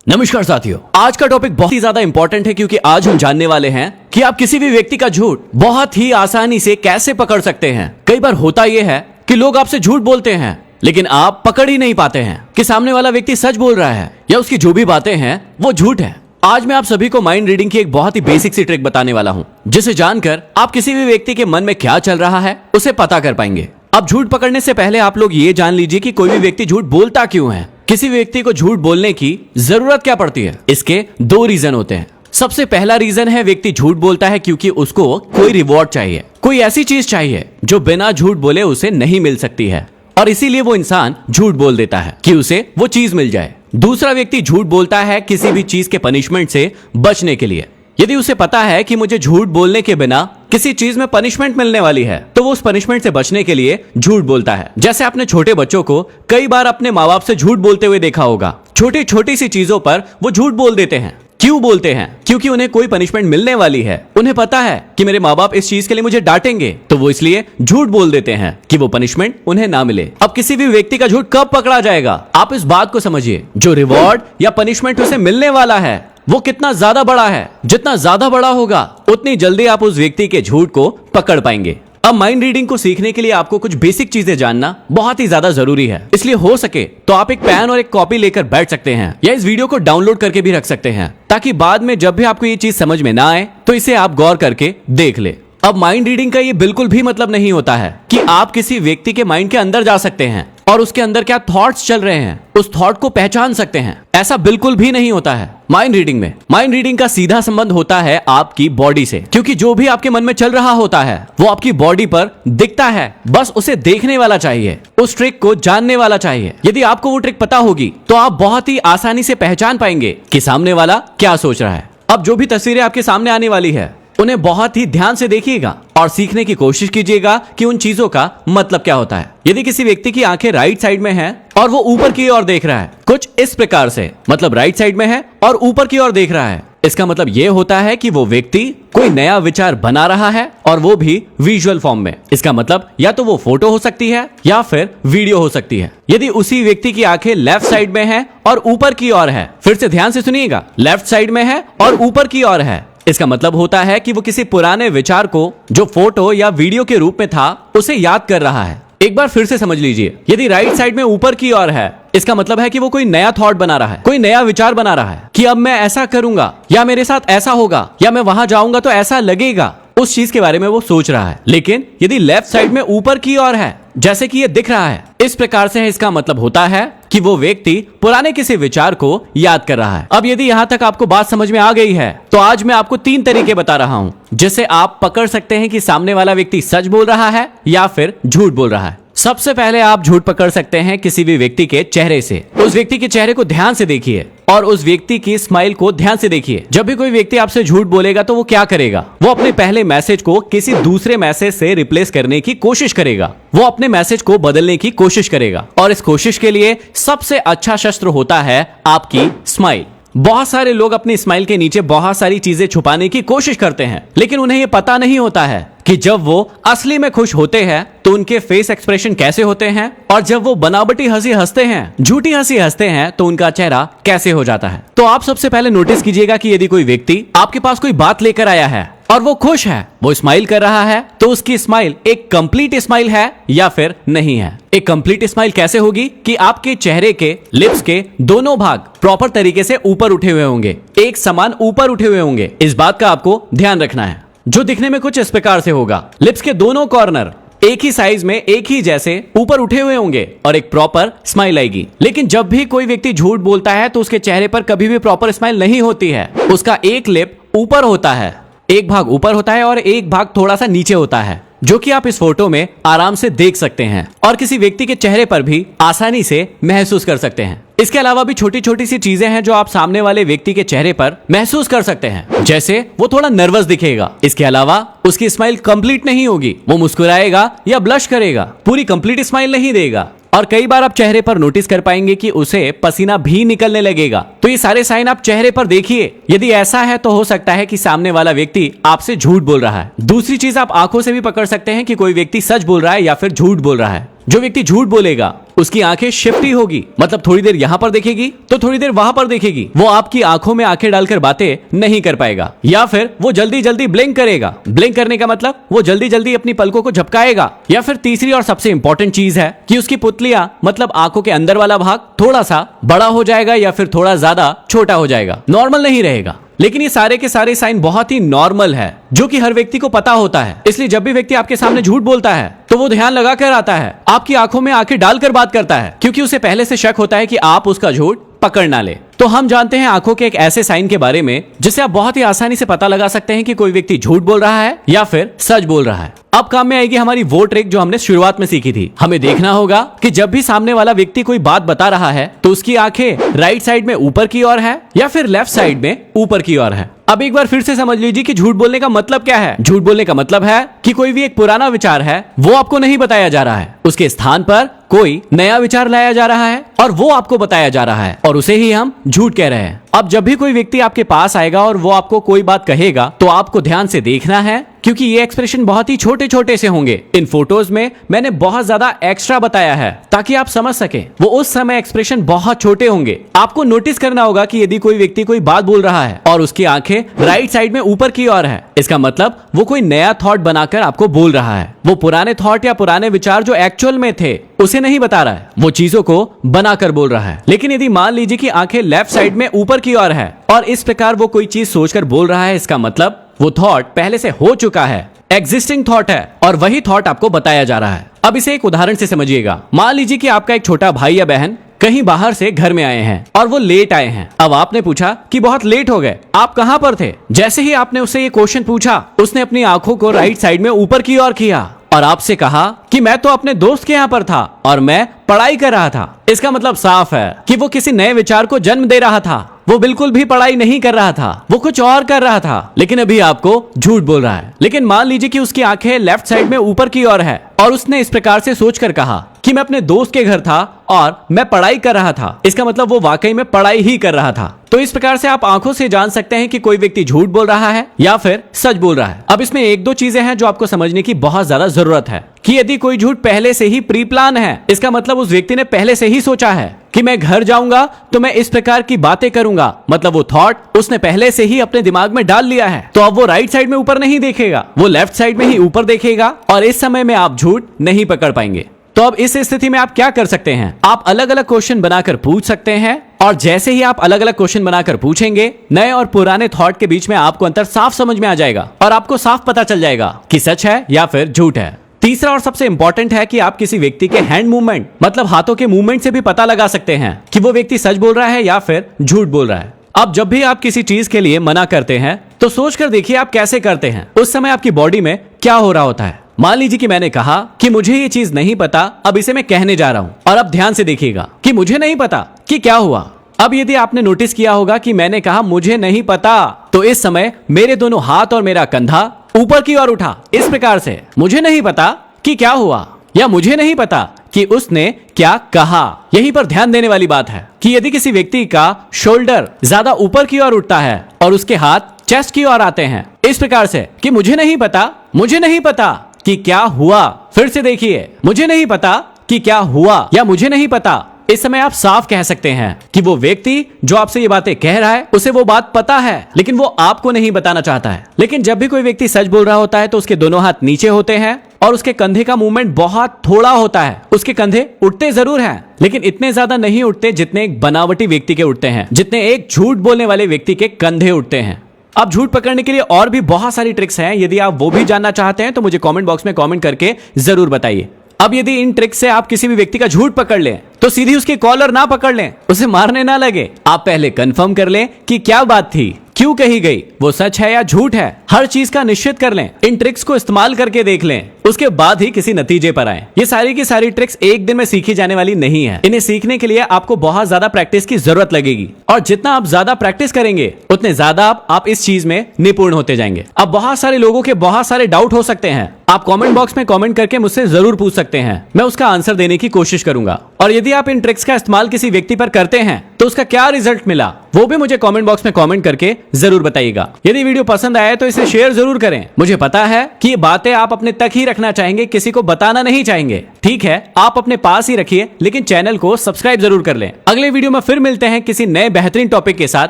नमस्कार साथियों, आज का टॉपिक बहुत ही ज्यादा इंपॉर्टेंट है क्योंकि आज हम जानने वाले हैं कि आप किसी भी व्यक्ति का झूठ बहुत ही आसानी से कैसे पकड़ सकते हैं। कई बार होता यह है कि लोग आपसे झूठ बोलते हैं लेकिन आप पकड़ ही नहीं पाते हैं कि सामने वाला व्यक्ति सच बोल रहा है या उसकी जो भी बातें हैं वो झूठ है। आज मैं आप सभी को माइंड रीडिंग की एक बहुत ही बेसिक सी ट्रिक बताने वाला हूं, जिसे जानकर आप किसी भी व्यक्ति के मन में क्या चल रहा है उसे पता कर पाएंगे। अब झूठ पकड़ने से पहले आप लोग ये जान लीजिए कि कोई भी व्यक्ति झूठ बोलता क्यों है। किसी व्यक्ति को झूठ बोलने की जरूरत क्या पड़ती है? इसके दो रीजन होते हैं। सबसे पहला रीजन है व्यक्ति झूठ बोलता है क्योंकि उसको कोई रिवॉर्ड चाहिए, कोई ऐसी चीज चाहिए जो बिना झूठ बोले उसे नहीं मिल सकती है और इसीलिए वो इंसान झूठ बोल देता है कि उसे वो चीज मिल जाए। दूसरा व्यक्ति झूठ बोलता है किसी भी चीज के पनिशमेंट से बचने के लिए। यदि उसे पता है कि मुझे झूठ बोलने के बिना किसी चीज में पनिशमेंट मिलने वाली है तो वो उस पनिशमेंट से बचने के लिए झूठ बोलता है। जैसे आपने छोटे बच्चों को कई बार अपने माँ बाप से झूठ बोलते हुए देखा होगा। छोटी छोटी सी चीजों पर वो झूठ बोल देते हैं। क्यों बोलते हैं? क्योंकि उन्हें कोई पनिशमेंट मिलने वाली है। उन्हें पता है कि मेरे माँ बाप इस चीज के लिए मुझे डांटेंगे, तो वो इसलिए झूठ बोल देते हैं कि वो पनिशमेंट उन्हें ना मिले। अब किसी भी व्यक्ति का झूठ कब पकड़ा जाएगा? आप इस बात को समझिए, जो रिवॉर्ड या पनिशमेंट उसे मिलने वाला है वो कितना ज्यादा बड़ा है। जितना ज्यादा बड़ा होगा उतनी जल्दी आप उस व्यक्ति के झूठ को पकड़ पाएंगे। अब माइंड रीडिंग को सीखने के लिए आपको कुछ बेसिक चीजें जानना बहुत ही ज्यादा जरूरी है। इसलिए हो सके तो आप एक पेन और एक कॉपी लेकर बैठ सकते हैं या इस वीडियो को डाउनलोड करके भी रख सकते हैं, ताकि बाद में जब भी आपको ये चीज समझ में ना आए तो इसे आप गौर करके देख ले। अब माइंड रीडिंग का ये बिल्कुल भी मतलब नहीं होता है कि आप किसी व्यक्ति के माइंड के अंदर जा सकते हैं और उसके अंदर क्या थॉट्स चल रहे हैं उस थॉट को पहचान सकते हैं। ऐसा बिल्कुल भी नहीं होता है माइंड रीडिंग में। माइंड रीडिंग का सीधा संबंध होता है आपकी बॉडी से, क्योंकि जो भी आपके मन में चल रहा होता है वो आपकी बॉडी पर दिखता है। बस उसे देखने वाला चाहिए, उस ट्रिक को जानने वाला चाहिए। यदि आपको वो ट्रिक पता होगी तो आप बहुत ही आसानी से पहचान पाएंगे कि सामने वाला क्या सोच रहा है। अब जो भी तस्वीरें आपके सामने आने वाली है उन्हें बहुत ही ध्यान से देखिएगा और सीखने की कोशिश कीजिएगा कि उन चीजों का मतलब क्या होता है। यदि किसी व्यक्ति की आंखें राइट साइड में हैं और वो ऊपर की ओर देख रहा है कुछ इस प्रकार से, मतलब राइट साइड में है और ऊपर की ओर देख रहा है, इसका मतलब ये होता है कि वो व्यक्ति कोई नया विचार बना रहा है और वो भी विजुअल फॉर्म में। इसका मतलब या तो वो फोटो हो सकती है या फिर वीडियो हो सकती है। यदि उसी व्यक्ति की आंखें लेफ्ट साइड में है और ऊपर की ओर है, फिर से ध्यान से सुनिएगा, लेफ्ट साइड में है और ऊपर की ओर है, इसका मतलब होता है कि वो किसी पुराने विचार को जो फोटो या वीडियो के रूप में था उसे याद कर रहा है। एक बार फिर से समझ लीजिए, यदि राइट साइड में ऊपर की ओर है इसका मतलब है कि वो कोई नया थॉट बना रहा है, कोई नया विचार बना रहा है कि अब मैं ऐसा करूंगा या मेरे साथ ऐसा होगा या मैं वहां जाऊंगा तो ऐसा लगेगा। उस चीज के बारे में वो सोच रहा है। लेकिन यदि लेफ्ट साइड में ऊपर की ओर है, जैसे कि ये दिख रहा है इस प्रकार से है, इसका मतलब होता है कि वो व्यक्ति पुराने किसी विचार को याद कर रहा है। अब यदि यहाँ तक आपको बात समझ में आ गई है तो आज मैं आपको 3 तरीके बता रहा हूँ जिससे आप पकड़ सकते हैं कि सामने वाला व्यक्ति सच बोल रहा है या फिर झूठ बोल रहा है। सबसे पहले आप झूठ पकड़ सकते हैं किसी भी व्यक्ति के चेहरे से। उस व्यक्ति के चेहरे को ध्यान से देखिए और उस व्यक्ति की स्माइल को ध्यान से देखिए। जब भी कोई व्यक्ति आपसे झूठ बोलेगा तो वो क्या करेगा? वो अपने पहले मैसेज को किसी दूसरे मैसेज से रिप्लेस करने की कोशिश करेगा। वो अपने मैसेज को बदलने की कोशिश करेगा और इस कोशिश के लिए सबसे अच्छा शस्त्र होता है आपकी स्माइल। बहुत सारे लोग अपनी स्माइल के नीचे बहुत सारी चीजें छुपाने की कोशिश करते हैं, लेकिन उन्हें यह पता नहीं होता है कि जब वो असली में खुश होते हैं तो उनके फेस एक्सप्रेशन कैसे होते हैं और जब वो बनावटी हंसी हंसते हैं, झूठी हंसी हंसते हैं तो उनका चेहरा कैसे हो जाता है। तो आप सबसे पहले नोटिस कीजिएगा कि यदि कोई व्यक्ति आपके पास कोई बात लेकर आया है और वो खुश है, वो स्माइल कर रहा है, तो उसकी स्माइल एक कंप्लीट स्माइल है या फिर नहीं है। एक कंप्लीट स्माइल कैसे होगी कि आपके चेहरे के लिप्स के दोनों भाग प्रॉपर तरीके से ऊपर उठे हुए होंगे, एक समान ऊपर उठे हुए होंगे। इस बात का आपको ध्यान रखना है, जो दिखने में कुछ इस प्रकार से होगा। लिप्स के दोनों कॉर्नर एक ही साइज में एक ही जैसे ऊपर उठे हुए होंगे और एक प्रॉपर स्माइल आएगी। लेकिन जब भी कोई व्यक्ति झूठ बोलता है तो उसके चेहरे पर कभी भी प्रॉपर स्माइल नहीं होती है। उसका एक लिप ऊपर होता है, एक भाग ऊपर होता है और एक भाग थोड़ा सा नीचे होता है, जो कि आप इस फोटो में आराम से देख सकते हैं और किसी व्यक्ति के चेहरे पर भी आसानी से महसूस कर सकते हैं। इसके अलावा भी छोटी छोटी सी चीजें हैं जो आप सामने वाले व्यक्ति के चेहरे पर महसूस कर सकते हैं, जैसे वो थोड़ा नर्वस दिखेगा। इसके अलावा उसकी स्माइल कंप्लीट नहीं होगी, वो मुस्कुराएगा या ब्लश करेगा, पूरी कंप्लीट स्माइल नहीं देगा। और कई बार आप चेहरे पर नोटिस कर पाएंगे कि उसे पसीना भी निकलने लगेगा। तो ये सारे साइन आप चेहरे पर देखिए। यदि ऐसा है तो हो सकता है कि सामने वाला व्यक्ति आपसे झूठ बोल रहा है। दूसरी चीज आप आंखों से भी पकड़ सकते हैं कि कोई व्यक्ति सच बोल रहा है या फिर झूठ बोल रहा है। जो व्यक्ति झूठ बोलेगा उसकी आंखें शिफ्ट ही होगी, मतलब थोड़ी देर यहां पर देखेगी तो थोड़ी देर वहां पर देखेगी। वो आपकी आंखों में आंखें डालकर बातें नहीं कर पाएगा, या फिर वो जल्दी जल्दी ब्लिंक करेगा। ब्लिंक करने का मतलब वो जल्दी जल्दी अपनी पलकों को झपकाएगा। या फिर तीसरी और सबसे इंपॉर्टेंट चीज है कि उसकी पुतलियां मतलब आंखों के अंदर वाला भाग थोड़ा सा बड़ा हो जाएगा या फिर थोड़ा ज्यादा छोटा हो जाएगा, नॉर्मल नहीं रहेगा। लेकिन ये सारे के सारे साइन बहुत ही नॉर्मल है, जो कि हर व्यक्ति को पता होता है। इसलिए जब भी व्यक्ति आपके सामने झूठ बोलता है तो वो ध्यान लगा कर आता है, आपकी आंखों में आंखें डालकर बात करता है, क्योंकि उसे पहले से शक होता है कि आप उसका झूठ पकड़ ना ले। तो हम जानते हैं आंखों के एक ऐसे साइन के बारे में जिससे आप बहुत ही आसानी से पता लगा सकते हैं कि कोई व्यक्ति झूठ बोल रहा है या फिर सच बोल रहा है। अब काम में आएगी हमारी वो ट्रिक जो हमने शुरुआत में सीखी थी। हमें देखना होगा कि जब भी सामने वाला व्यक्ति कोई बात बता रहा है तो उसकी आंखें राइट साइड में ऊपर की ओर है या फिर लेफ्ट साइड में ऊपर की ओर है। अब एक बार फिर से समझ लीजिए कि झूठ बोलने का मतलब क्या है। झूठ बोलने का मतलब है कि कोई भी एक पुराना विचार है वो आपको नहीं बताया जा रहा है, उसके स्थान पर कोई नया विचार लाया जा रहा है और वो आपको बताया जा रहा है, और उसे ही हम झूठ कह रहे हैं। अब जब भी कोई व्यक्ति आपके पास आएगा और वो आपको कोई बात कहेगा तो आपको ध्यान से देखना है, क्योंकि ये एक्सप्रेशन बहुत ही छोटे छोटे से होंगे। इन फोटोज में मैंने बहुत ज्यादा एक्स्ट्रा बताया है ताकि आप समझ सके। वो उस समय एक्सप्रेशन बहुत छोटे होंगे। आपको नोटिस करना होगा कि यदि कोई व्यक्ति कोई बात बोल रहा है और उसकी आंखें राइट साइड में ऊपर की ओर है, इसका मतलब वो कोई नया थॉट बनाकर आपको बोल रहा है। वो पुराने थॉट या पुराने विचार जो एक्चुअल में थे उसे नहीं बता रहा है, वो चीजों को बनाकर बोल रहा है। लेकिन यदि मान लीजिए कि आंखें लेफ्ट साइड में ऊपर की ओर है और इस प्रकार वो कोई चीज सोचकर बोल रहा है, इसका मतलब वो थॉट पहले से हो चुका है, एग्जिस्टिंग थॉट है, और वही थॉट आपको बताया जा रहा है। अब इसे एक उदाहरण से समझिएगा। मान लीजिए कि आपका एक छोटा भाई या बहन कहीं बाहर से घर में आए हैं और वो लेट आए हैं। अब आपने पूछा कि बहुत लेट हो गए, आप कहां पर थे? जैसे ही आपने उससे ये क्वेश्चन पूछा, उसने अपनी आंखों को राइट साइड में ऊपर की ओर किया और आपसे कहा कि मैं तो अपने दोस्त के यहाँ पर था और मैं पढ़ाई कर रहा था। इसका मतलब साफ है कि वो किसी नए विचार को जन्म दे रहा था। वो बिल्कुल भी पढ़ाई नहीं कर रहा था, वो कुछ और कर रहा था, लेकिन अभी आपको झूठ बोल रहा है। लेकिन मान लीजिए कि उसकी आंखें लेफ्ट साइड में ऊपर की ओर है और उसने इस प्रकार से सोचकर कहा कि मैं अपने दोस्त के घर था और मैं पढ़ाई कर रहा था। इसका मतलब वो वाकई में पढ़ाई ही कर रहा था। तो इस प्रकार से आप आंखों से जान सकते हैं कि कोई व्यक्ति झूठ बोल रहा है या फिर सच बोल रहा है। अब इसमें एक दो चीजें हैं जो आपको समझने की बहुत ज्यादा जरूरत है कि यदि कोई झूठ पहले से ही प्री प्लान है, इसका मतलब उस व्यक्ति ने पहले से ही सोचा है कि मैं घर जाऊंगा तो मैं इस प्रकार की बातें करूंगा, मतलब वो थॉट उसने पहले से ही अपने दिमाग में डाल लिया है। तो अब वो राइट साइड में ऊपर नहीं देखेगा, वो लेफ्ट साइड में ही ऊपर देखेगा और इस समय में आप झूठ नहीं पकड़ पाएंगे। तो अब इस स्थिति में आप क्या कर सकते हैं? आप अलग अलग क्वेश्चन बनाकर पूछ सकते हैं, और जैसे ही आप अलग अलग क्वेश्चन बनाकर पूछेंगे, नए और पुराने थॉट के बीच में आपको अंतर साफ समझ में आ जाएगा और आपको साफ पता चल जाएगा कि सच है या फिर झूठ है। तीसरा और सबसे इंपॉर्टेंट है कि आप किसी व्यक्ति के हैंड मूवमेंट, मतलब हाथों के मूवमेंट से भी पता लगा सकते हैं कि वो व्यक्ति सच बोल रहा है या फिर झूठ बोल रहा है। अब जब भी आप किसी चीज के लिए मना करते हैं तो सोचकर देखिए आप कैसे करते हैं। उस समय आपकी बॉडी में क्या हो रहा होता है। मान लीजिए कि मैंने कहा कि मुझे ये चीज नहीं पता, अब इसे मैं कहने जा रहा हूं, और अब ध्यान से देखिएगा कि मुझे नहीं पता कि क्या हुआ। अब यदि आपने नोटिस किया होगा कि मैंने कहा मुझे नहीं पता, तो इस समय मेरे दोनों हाथ और मेरा कंधा ऊपर की ओर उठा, इस प्रकार से। मुझे नहीं पता कि क्या हुआ, या मुझे नहीं पता कि उसने क्या कहा। यहीं पर ध्यान देने वाली बात है कि यदि किसी व्यक्ति का शोल्डर ज्यादा ऊपर की ओर उठता है और उसके हाथ चेस्ट की ओर आते हैं, इस प्रकार से कि मुझे नहीं पता कि क्या हुआ। फिर से देखिए, मुझे नहीं पता कि क्या हुआ या मुझे नहीं पता। इस समय आप साफ कह सकते हैं कि वो व्यक्ति जो आपसे ये बातें कह रहा है उसे वो बात पता है, लेकिन वो आपको नहीं बताना चाहता है। लेकिन जब भी कोई व्यक्ति सच बोल रहा होता है तो उसके दोनों हाथ नीचे होते हैं और उसके कंधे का मूवमेंट बहुत थोड़ा होता है। उसके कंधे उठते जरूर हैं, लेकिन इतने ज्यादा नहीं उठते जितने एक बनावटी व्यक्ति के उठते हैं, जितने एक झूठ बोलने वाले व्यक्ति के कंधे उठते हैं। अब झूठ पकड़ने के लिए और भी बहुत सारी ट्रिक्स हैं। यदि आप वो भी जानना चाहते हैं तो मुझे कमेंट बॉक्स में कमेंट करके जरूर बताइए। अब यदि इन ट्रिक्स से आप किसी भी व्यक्ति का झूठ पकड़ लें तो सीधी उसकी कॉलर ना पकड़ लें, उसे मारने ना लगे। आप पहले कंफर्म कर लें कि क्या बात थी, क्यों कही गई, वो सच है या झूठ है। हर चीज का निश्चित कर लें, इन ट्रिक्स को इस्तेमाल करके देख लें, उसके बाद ही किसी नतीजे पर आए। ये सारी की सारी ट्रिक्स एक दिन में सीखी जाने वाली नहीं है। इन्हें सीखने के लिए आपको बहुत ज्यादा प्रैक्टिस की जरूरत लगेगी, और जितना आप ज्यादा प्रैक्टिस करेंगे उतने ज्यादा आप इस चीज में निपुण होते जाएंगे। अब बहुत सारे लोगों के बहुत सारे डाउट हो सकते हैं, आप कमेंट बॉक्स में कमेंट करके मुझसे जरूर पूछ सकते हैं, मैं उसका आंसर देने की कोशिश करूंगा। और यदि आप इन ट्रिक्स का इस्तेमाल किसी व्यक्ति पर करते हैं तो उसका क्या रिजल्ट मिला वो भी मुझे कमेंट बॉक्स में कमेंट करके जरूर बताइएगा। यदि वीडियो पसंद आया तो इसे इसे शेयर जरूर करें। मुझे पता है कि ये बातें आप अपने तक ही रखना चाहेंगे, किसी को बताना नहीं चाहेंगे। ठीक है, आप अपने पास ही रखिए, लेकिन चैनल को सब्सक्राइब जरूर कर लें। अगले वीडियो में फिर मिलते हैं किसी नए बेहतरीन टॉपिक के साथ।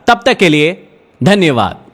तब तक के लिए धन्यवाद।